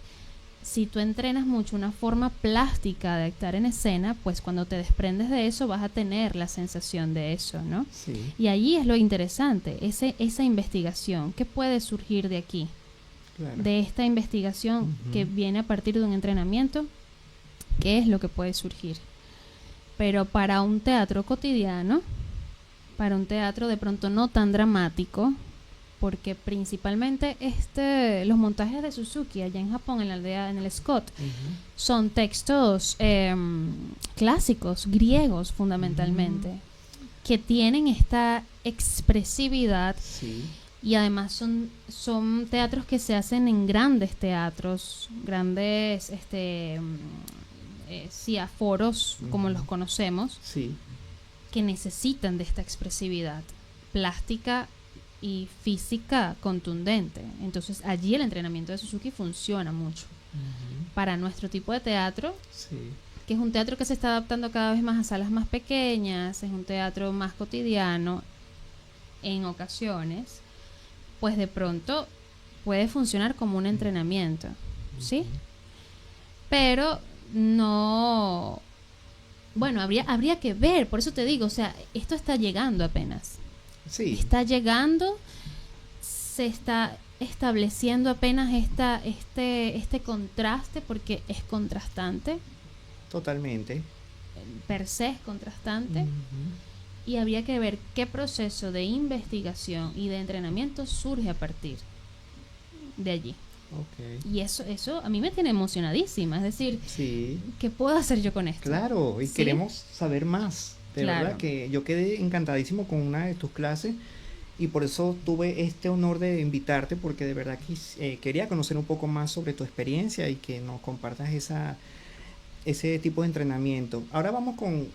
si tú entrenas mucho una forma plástica de actuar en escena, pues cuando te desprendes de eso vas a tener la sensación de eso, ¿no? Sí, Y allí es lo interesante, esa investigación. ¿Qué puede surgir de aquí? claro. De esta investigación Ujú. que viene a partir de un entrenamiento, ¿qué es lo que puede surgir? Pero para un teatro cotidiano, para un teatro de pronto no tan dramático, porque principalmente los montajes de Suzuki allá en Japón, en la aldea, en el Scott, Ujú. son textos clásicos, griegos fundamentalmente, que tienen esta expresividad Sí. y además son teatros que se hacen en grandes teatros, grandes sí, aforos como Ujú. los conocemos, Sí. que necesitan de esta expresividad plástica y física contundente. Entonces allí el entrenamiento de Suzuki funciona mucho. Ujú. Para nuestro tipo de teatro, Sí. que es un teatro que se está adaptando cada vez más a salas más pequeñas, es un teatro más cotidiano en ocasiones, pues de pronto puede funcionar como un entrenamiento, ¿sí? Pero no Bueno, habría que ver, por eso te digo, o sea, esto está llegando apenas. Sí, Está llegando, se está estableciendo apenas este contraste, porque es contrastante, totalmente. per se es contrastante, Ujú. y habría que ver qué proceso de investigación y de entrenamiento surge a partir de allí. Ok. Y eso a mí me tiene emocionadísima, es decir, Sí, ¿qué puedo hacer yo con esto? claro, y ¿Sí? queremos saber más. De Claro. verdad que yo quedé encantadísimo con una de tus clases y por eso tuve este honor de invitarte porque de verdad quería conocer un poco más sobre tu experiencia y que nos compartas ese tipo de entrenamiento. Ahora vamos con,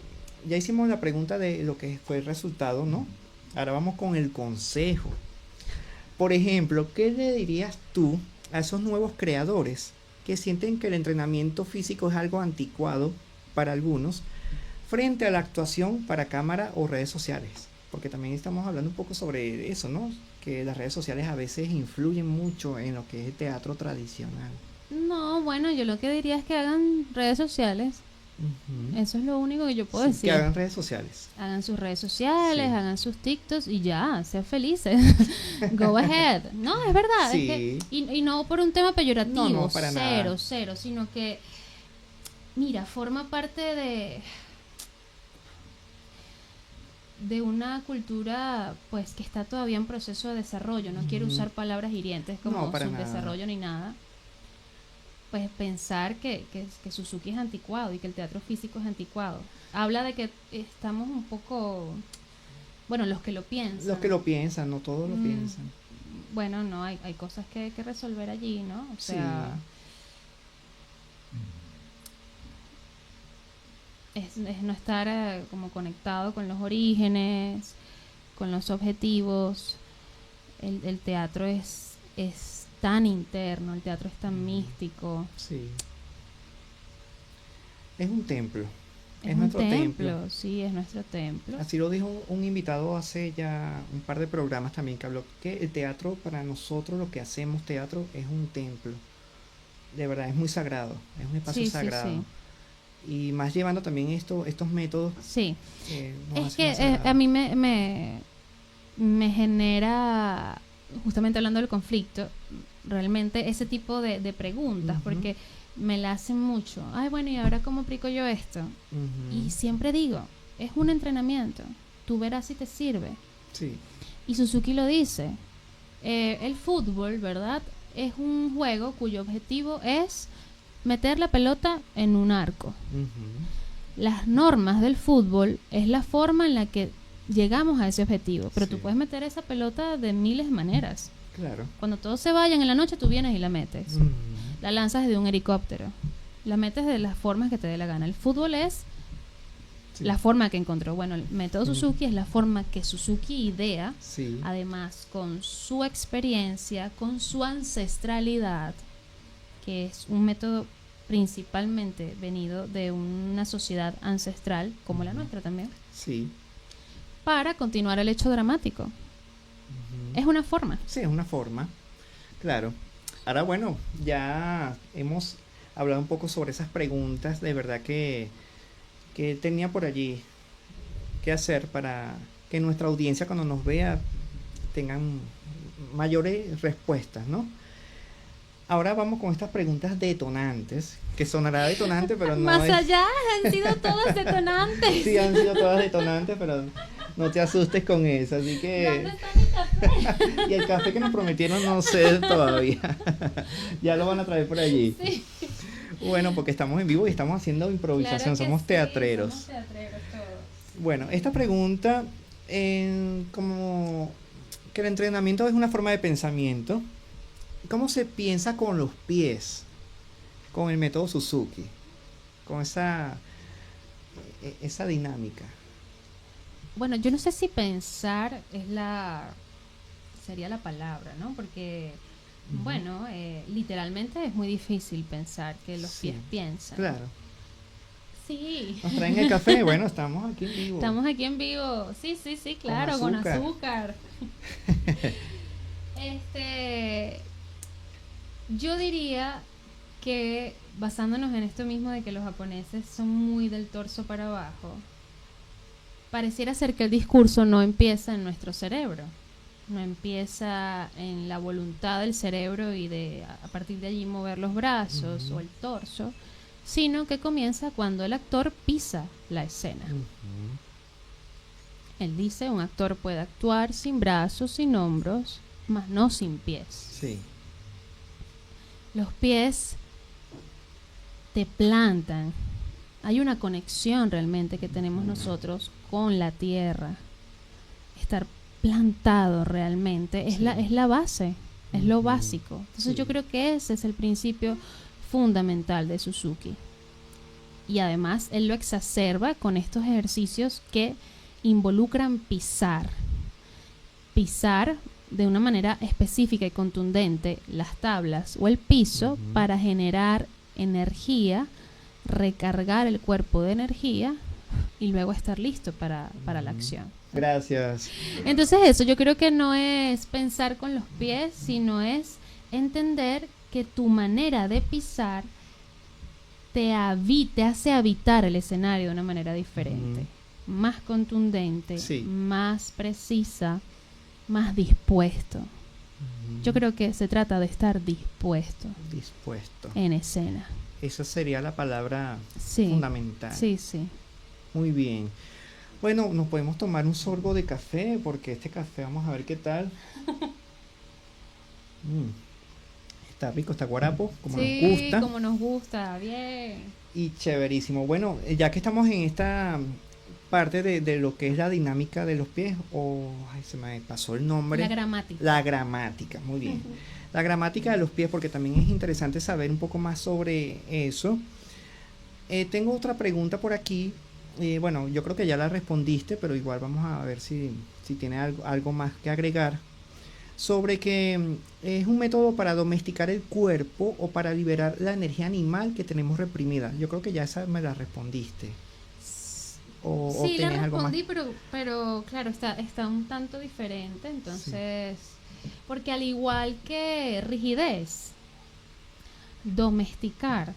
ya hicimos la pregunta de lo que fue el resultado, ¿no? Ahora vamos con el consejo. Por ejemplo, ¿qué le dirías tú a esos nuevos creadores que sienten que el entrenamiento físico es algo anticuado para algunos frente a la actuación para cámara o redes sociales? Porque también estamos hablando un poco sobre eso, ¿no? Que las redes sociales a veces influyen mucho en lo que es el teatro tradicional. No, bueno, yo lo que diría es que hagan redes sociales. Ujú. Eso es lo único que yo puedo Sí, decir. que hagan redes sociales. Hagan sus redes sociales, Sí. hagan sus TikToks y ya, sean felices. Go ahead. No, es verdad. Sí. Es que, y no por un tema peyorativo, No, para cero, nada. cero, sino que, mira, forma parte de una cultura pues que está todavía en proceso de desarrollo. No quiero Ujú. usar palabras hirientes como No, para nada. subdesarrollo ni nada. Pues pensar que Suzuki es anticuado y que el teatro físico es anticuado. Habla de que estamos un poco, bueno, los que lo piensan. Los que lo piensan, no todos lo Mm, piensan. Bueno, no, hay cosas que resolver allí, ¿no? O Sí. sea, es no estar como conectado con los orígenes, con los objetivos. El teatro es tan interno, el teatro es tan místico. Sí. Es un templo. Es Es un nuestro templo, templo. sí, es nuestro templo. Así lo dijo un invitado hace ya un par de programas también que habló que el teatro para nosotros lo que hacemos teatro es un templo. De verdad es muy sagrado, es un espacio Sí, sí, sagrado. sí. Y más llevando también estos métodos Sí, nos es hacen que más sagrados. a mí me genera, justamente hablando del conflicto, realmente ese tipo de preguntas, Ujú. porque me la hacen mucho. Ay, bueno, ¿y ahora cómo aplico yo esto? Ujú. Y siempre digo, es un entrenamiento, tú verás si te sirve. Sí, Y Suzuki lo dice, el fútbol, ¿verdad? Es un juego cuyo objetivo es meter la pelota en un arco. ujú. Las normas del fútbol es la forma en la que llegamos a ese objetivo, pero tú Sí. puedes meter esa pelota de miles de maneras. Claro. Cuando todos se vayan en la noche, tú vienes y la metes. Ujú. La lanzas desde un helicóptero. La metes de las formas que te dé la gana. El fútbol es Sí. la forma que encontró. Bueno, el método Ujú. Suzuki es la forma que Suzuki idea, Sí. además con su experiencia, con su ancestralidad, que es un método principalmente venido de una sociedad ancestral, como la nuestra también, Sí. para continuar el hecho dramático. Ujú. Es una forma. Sí, es una forma. Claro. Ahora bueno, ya hemos hablado un poco sobre esas preguntas de verdad que tenía por allí que hacer para que nuestra audiencia cuando nos vea tengan mayores respuestas, ¿no? Ahora vamos con estas preguntas detonantes, que sonará detonante, pero no Más es... allá han sido todas detonantes. Sí, han sido todas detonantes, pero no te asustes con eso, así ¿Dónde que... está mi café? Y el café que nos prometieron no sé todavía. Ya lo van a traer por allí. Sí. Bueno, porque estamos en vivo y estamos haciendo improvisación, Claro que somos sí, teatreros. somos teatreros todos. Bueno, esta pregunta, como que el entrenamiento es una forma de pensamiento, ¿cómo se piensa con los pies? Con el método Suzuki, con esa dinámica. Bueno, yo no sé si pensar sería la palabra, ¿no? Porque, Ujú. bueno, literalmente es muy difícil pensar que los Sí, pies piensan. Claro. Sí. ¿Nos traen el café? Bueno, estamos aquí en vivo. Estamos aquí en vivo. Sí, sí, sí, claro, con azúcar. azúcar. Yo diría que basándonos en esto mismo de que los japoneses son muy del torso para abajo, pareciera ser que el discurso no empieza en nuestro cerebro, no empieza en la voluntad del cerebro y de a partir de allí mover los brazos o el torso, sino que comienza cuando el actor pisa la escena. Él dice, un actor puede actuar sin brazos, sin hombros, mas no sin pies. Sí. Los pies te plantan. Hay una conexión realmente que tenemos nosotros con la tierra. Estar plantado realmente es la base, es lo básico. Entonces yo creo que ese es el principio fundamental de Suzuki. Y además él lo exacerba con estos ejercicios que involucran pisar de una manera específica y contundente las tablas o el piso para generar energía, recargar el cuerpo de energía y luego estar listo para la acción. Gracias. Entonces eso, yo creo que no es pensar con los pies, sino es entender que tu manera de pisar te hace habitar el escenario de una manera diferente, más contundente, más precisa, más dispuesto. Yo creo que se trata de estar dispuesto en escena. Esa sería la palabra fundamental. Sí. Muy bien. Bueno, nos podemos tomar un sorbo de café, porque este café, vamos a ver qué tal. Está rico, está guarapo, como nos gusta. Como nos gusta, bien. Y chéverísimo. Bueno, ya que estamos en esta parte de lo que es la dinámica de los pies, se me pasó el nombre. La gramática, muy bien. La gramática de los pies, porque también es interesante saber un poco más sobre eso. Tengo otra pregunta por aquí. Bueno, yo creo que ya la respondiste, pero igual vamos a ver si tiene algo más que agregar. Sobre que es un método para domesticar el cuerpo o para liberar la energía animal que tenemos reprimida. Yo creo que ya esa me la respondiste. Sí, la respondí, pero claro, está un tanto diferente, entonces, porque al igual que rigidez, domesticar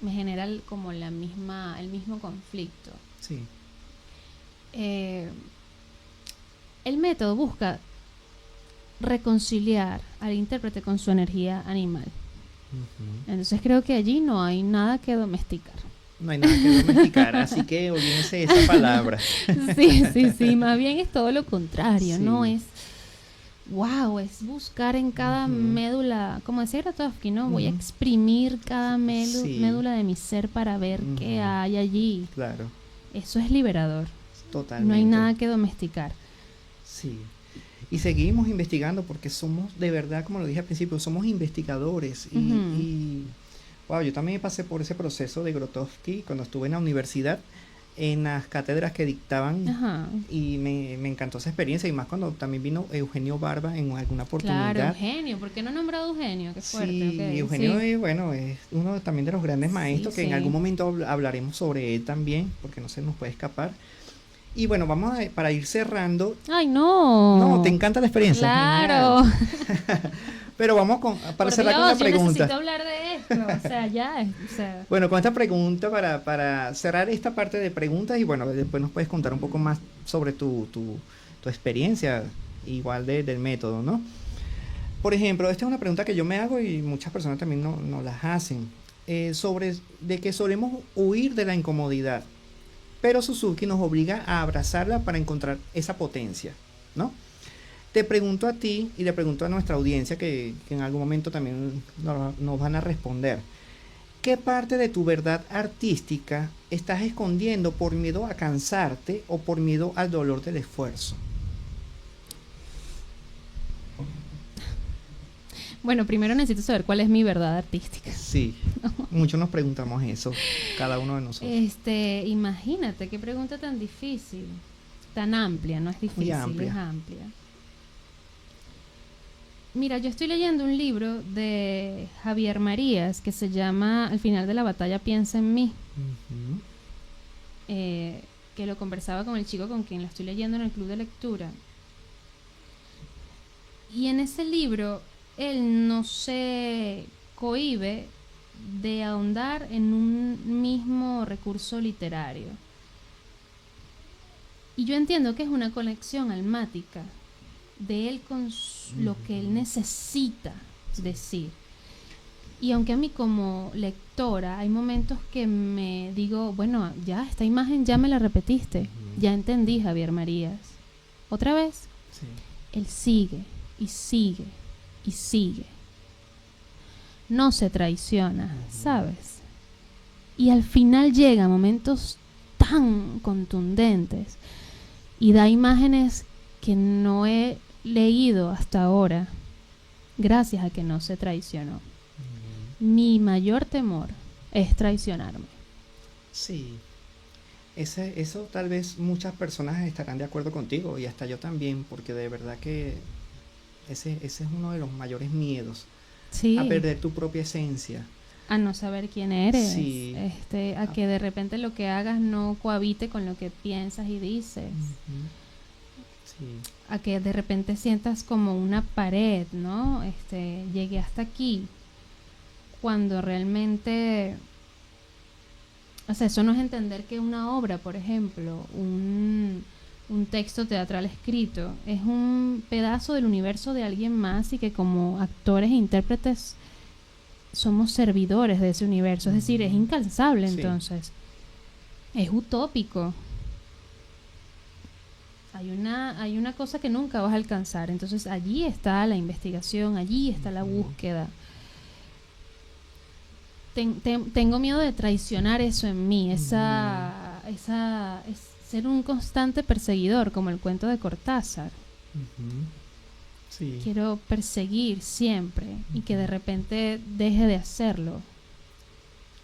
me genera como el mismo conflicto. Sí. El método busca reconciliar al intérprete con su energía animal. Entonces creo que allí no hay nada que domesticar. No hay nada que domesticar, así que olvídense esa palabra. Sí, más bien es todo lo contrario, no es es buscar en cada médula, como decía Grotowski, ¿no? Voy a exprimir cada médula de mi ser para ver qué hay allí. Claro. Eso es liberador. Totalmente. No hay nada que domesticar. Sí. Y seguimos investigando porque somos, de verdad, como lo dije al principio, somos investigadores. Y yo también pasé por ese proceso de Grotowski cuando estuve en la universidad, en las cátedras que dictaban. Y me encantó esa experiencia, y más cuando también vino Eugenio Barba en alguna oportunidad. Claro, Eugenio, ¿por qué no he nombrado a Eugenio? Qué fuerte. Sí, Eugenio es uno también de los grandes maestros, que en algún momento hablaremos sobre él también, porque no se nos puede escapar. Y bueno, para ir cerrando. ¡Ay, no! No, te encanta la experiencia. ¡Claro! Pero vamos para cerrar con una pregunta. Yo necesito hablar de esto, Bueno, con esta pregunta, para cerrar esta parte de preguntas, y bueno, después nos puedes contar un poco más sobre tu experiencia, igual del método, ¿no? Por ejemplo, esta es una pregunta que yo me hago y muchas personas también no las hacen, sobre de que solemos huir de la incomodidad, pero Suzuki nos obliga a abrazarla para encontrar esa potencia, ¿no? Te pregunto a ti y le pregunto a nuestra audiencia, que en algún momento también nos van a responder. ¿Qué parte de tu verdad artística estás escondiendo por miedo a cansarte o por miedo al dolor del esfuerzo? Bueno, primero necesito saber cuál es mi verdad artística. Sí, muchos nos preguntamos eso, cada uno de nosotros. Imagínate, qué pregunta tan difícil, tan amplia, no es difícil, es amplia. Mira, yo estoy leyendo un libro de Javier Marías que se llama Al final de la batalla piensa en mí, que lo conversaba con el chico con quien lo estoy leyendo en el club de lectura. Y en ese libro él no se cohíbe de ahondar en un mismo recurso literario. Y yo entiendo que es una conexión almática de él con lo que él necesita decir. Y aunque a mí como lectora hay momentos que me digo, bueno, ya esta imagen ya me la repetiste, ya entendí, Javier Marías. ¿Otra vez? Sí. Él sigue y sigue y sigue. No se traiciona, ¿sabes? Y al final llega a momentos tan contundentes y da imágenes que no he leído hasta ahora, gracias a que no se traicionó. Mi mayor temor es traicionarme. Sí. Eso tal vez muchas personas estarán de acuerdo contigo y hasta yo también, porque de verdad que ese es uno de los mayores miedos, Sí. a perder tu propia esencia. A no saber quién eres, Sí. a que de repente lo que hagas no cohabite con lo que piensas y dices, Sí. a que de repente sientas como una pared, ¿no? Llegué hasta aquí, cuando realmente, o sea, eso no es entender que una obra, por ejemplo, un texto teatral escrito, es un pedazo del universo de alguien más y que como actores e intérpretes somos servidores de ese universo, es decir, es incansable. Sí. Entonces es utópico. Hay una cosa que nunca vas a alcanzar, entonces allí está la investigación, allí está la búsqueda. Tengo miedo de traicionar eso en mí, es ser un constante perseguidor, como el cuento de Cortázar. Sí. Quiero perseguir siempre y que de repente deje de hacerlo.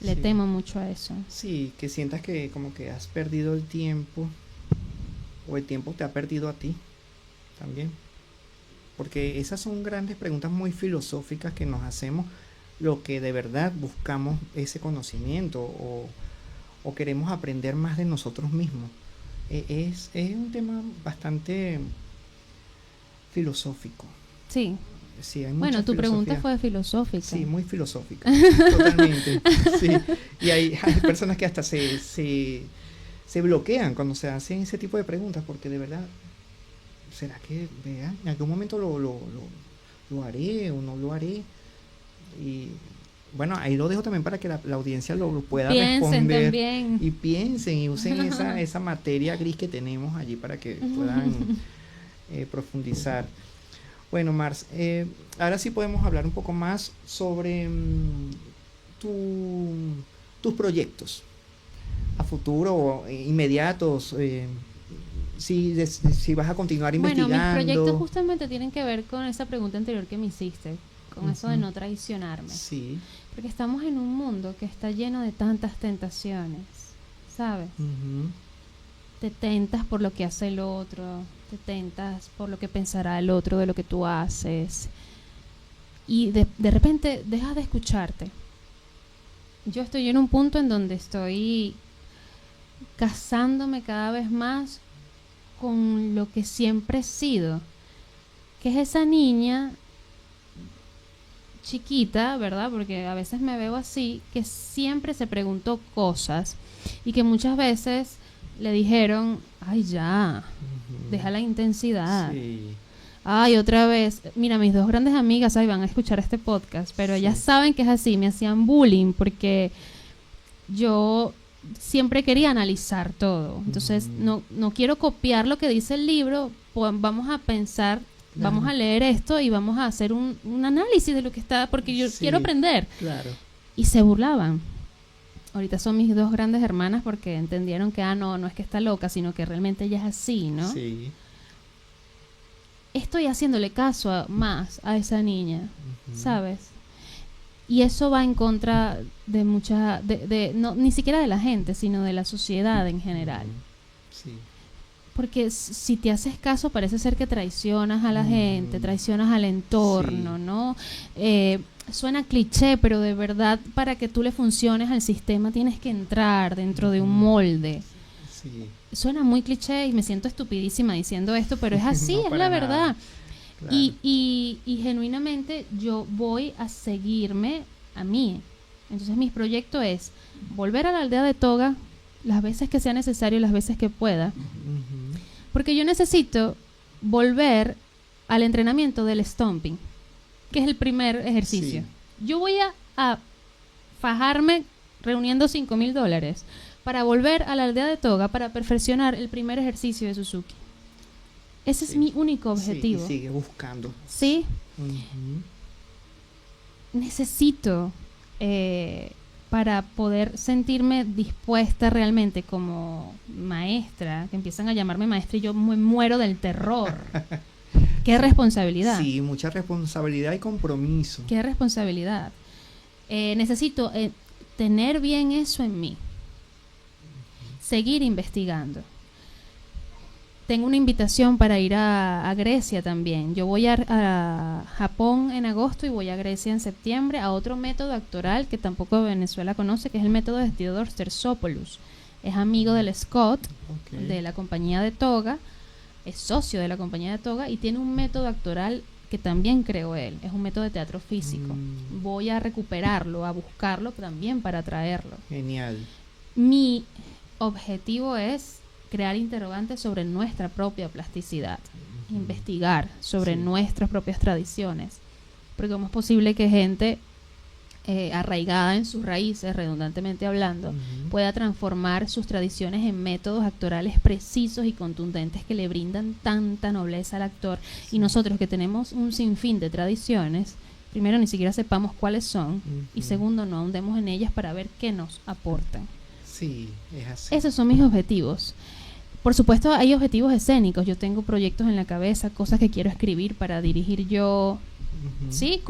Le Sí. temo mucho a eso. Sí, que sientas que como que has perdido el tiempo o el tiempo te ha perdido a ti también. Porque esas son grandes preguntas muy filosóficas que nos hacemos, lo que de verdad buscamos ese conocimiento o queremos aprender más de nosotros mismos. Es un tema bastante filosófico. Sí. Sí, hay mucha Bueno, tu pregunta filosofía. fue filosófica. Sí, muy filosófica, totalmente. Sí. Y hay personas que hasta se bloquean cuando se hacen ese tipo de preguntas, porque de verdad, ¿será que en algún momento lo haré o no lo haré? Y bueno, ahí lo dejo también para que la audiencia lo pueda Piensen responder también. y piensen y usen esa materia gris que tenemos allí para que puedan profundizar. Bueno, Mars, ahora sí podemos hablar un poco más sobre tus proyectos a futuro, inmediatos, si vas a continuar investigando. Bueno, mis proyectos justamente tienen que ver con esa pregunta anterior que me hiciste, con eso de no traicionarme. Sí. Porque estamos en un mundo que está lleno de tantas tentaciones, ¿sabes? Te tentas por lo que hace el otro, te tentas por lo que pensará el otro de lo que tú haces. Y de repente dejas de escucharte. Yo estoy en un punto en donde estoy casándome cada vez más con lo que siempre he sido, que es esa niña chiquita, ¿verdad? Porque a veces me veo así, que siempre se preguntó cosas y que muchas veces le dijeron, ay ya, deja la intensidad. Sí. Ay, otra vez, mira, mis dos grandes amigas ahí van a escuchar este podcast, pero ellas saben que es así, me hacían bullying porque yo siempre quería analizar todo. Entonces, no quiero copiar lo que dice el libro, pues vamos a pensar, vamos a leer esto y vamos a hacer un análisis de lo que está, porque yo quiero aprender. Claro. Y se burlaban. Ahorita son mis dos grandes hermanas porque entendieron que, no es que está loca, sino que realmente ella es así, ¿no? Sí. Estoy haciéndole caso más a esa niña, ¿sabes? Y eso va en contra de no, ni siquiera de la gente, sino de la sociedad en general. Sí. Porque si te haces caso parece ser que traicionas a la gente, traicionas al entorno, ¿no? Suena cliché, pero de verdad para que tú le funciones al sistema tienes que entrar dentro de un molde. Sí. Suena muy cliché y me siento estupidísima diciendo esto, pero es así, No, es para la verdad. nada. Claro. Y genuinamente yo voy a seguirme a mí. Entonces mi proyecto es volver a la aldea de Toga las veces que sea necesario, las veces que pueda, porque yo necesito volver al entrenamiento del stomping, que es el primer ejercicio. Sí. Yo voy a fajarme reuniendo $5,000 para volver a la aldea de Toga para perfeccionar el primer ejercicio de Suzuki. Ese es mi único objetivo. Sí, y sigue buscando. Sí. Necesito, para poder sentirme dispuesta realmente como maestra, que empiezan a llamarme maestra y yo me muero del terror. ¡Qué responsabilidad! Sí, mucha responsabilidad y compromiso. ¡Qué responsabilidad! Necesito tener bien eso en mí. Seguir investigando. Tengo una invitación para ir a Grecia también. Yo voy a Japón en agosto y voy a Grecia en septiembre a otro método actoral que tampoco Venezuela conoce, que es el método de Theodore Stertzopoulos. Es amigo del Scott, de la compañía de Toga, es socio de la compañía de Toga y tiene un método actoral que también creó él. Es un método de teatro físico. Voy a recuperarlo, a buscarlo también para traerlo. Genial. Mi objetivo es crear interrogantes sobre nuestra propia plasticidad, investigar sobre nuestras propias tradiciones, porque cómo es posible que gente arraigada en sus raíces, redundantemente hablando, pueda transformar sus tradiciones en métodos actorales precisos y contundentes que le brindan tanta nobleza al actor, y nosotros que tenemos un sinfín de tradiciones, primero ni siquiera sepamos cuáles son, y segundo no ahondemos en ellas para ver qué nos aportan. Sí, es así. Esos son mis objetivos. Por supuesto, hay objetivos escénicos. Yo tengo proyectos en la cabeza, cosas que quiero escribir para dirigir yo. ¿Sí?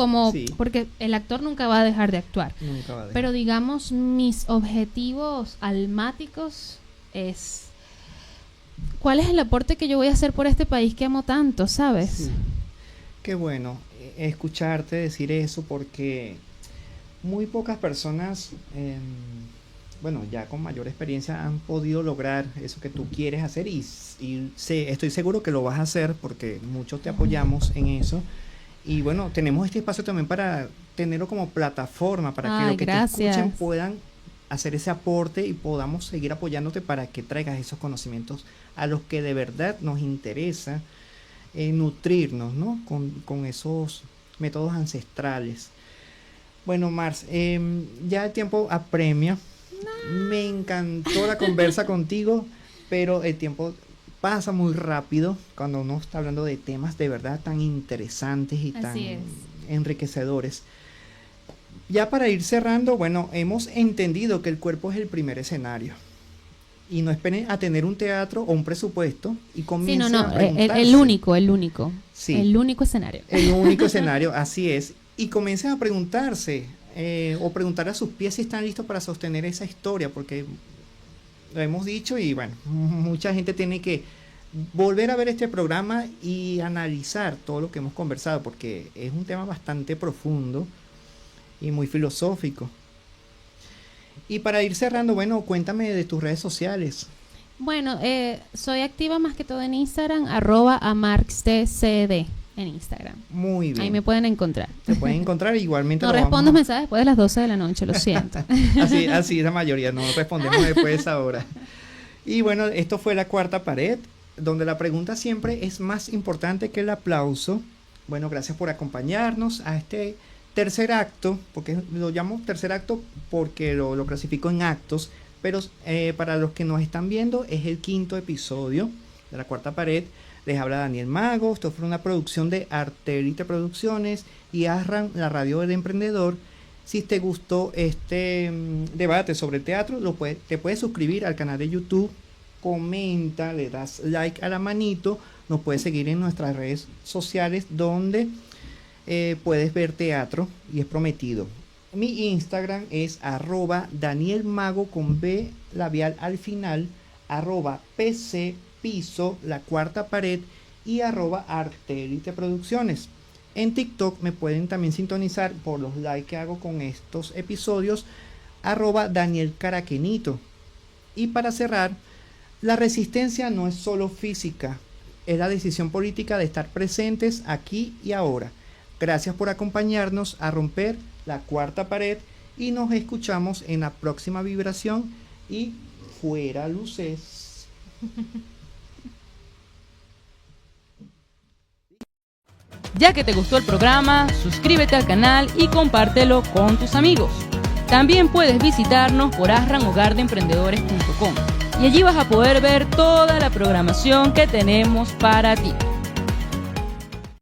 Porque el actor nunca va a dejar de actuar. Nunca va a dejar. Pero digamos, mis objetivos almáticos es ¿cuál es el aporte que yo voy a hacer por este país que amo tanto, sabes? Sí. Qué bueno escucharte decir eso, porque muy pocas personas ya con mayor experiencia han podido lograr eso que tú quieres hacer y estoy seguro que lo vas a hacer porque muchos te apoyamos en eso. Y bueno, tenemos este espacio también para tenerlo como plataforma, para que los que te escuchen puedan hacer ese aporte y podamos seguir apoyándote para que traigas esos conocimientos a los que de verdad nos interesa nutrirnos, ¿no? Con esos métodos ancestrales. Bueno, Mars, ya el tiempo apremia. Me encantó la conversa contigo, pero el tiempo pasa muy rápido cuando uno está hablando de temas de verdad tan interesantes y tan enriquecedores. Ya para ir cerrando, bueno, hemos entendido que el cuerpo es el primer escenario. Y no esperen a tener un teatro o un presupuesto y comiencen a preguntarse. El único. Sí, el único escenario. El único escenario, así es. Y comiencen a preguntarse o preguntar a sus pies si están listos para sostener esa historia, porque lo hemos dicho y bueno, mucha gente tiene que volver a ver este programa y analizar todo lo que hemos conversado, porque es un tema bastante profundo y muy filosófico. Y para ir cerrando, bueno, cuéntame de tus redes sociales. Bueno, soy activa más que todo en Instagram, @amarxtcd en Instagram. Muy bien. Ahí me pueden encontrar. Te pueden encontrar igualmente. No respondo mensajes después de las 12 de la noche, lo siento. Así es la mayoría, no respondemos después de esa hora. Y bueno, esto fue La Cuarta Pared, donde la pregunta siempre es más importante que el aplauso. Bueno, gracias por acompañarnos a este tercer acto, porque lo llamo tercer acto porque lo clasifico en actos, pero para los que nos están viendo es el quinto episodio de La Cuarta Pared. Les habla Daniel Mago. Esto fue una producción de Artelite Producciones y Arran, la radio del emprendedor. Si te gustó este debate sobre el teatro, te puedes suscribir al canal de YouTube, comenta, le das like a la manito, nos puedes seguir en nuestras redes sociales donde puedes ver teatro y es prometido. Mi Instagram es @danielmago con B labial al final, @pc piso La Cuarta Pared y @Artelite Producciones. En TikTok me pueden también sintonizar por los likes que hago con estos episodios, @Daniel Caraquenito. Y para cerrar, la resistencia no es solo física, es la decisión política de estar presentes aquí y ahora. Gracias por acompañarnos a romper la cuarta pared y nos escuchamos en la próxima vibración y fuera luces. Ya que te gustó el programa, suscríbete al canal y compártelo con tus amigos. También puedes visitarnos por asranhogardeemprendedores.com y allí vas a poder ver toda la programación que tenemos para ti.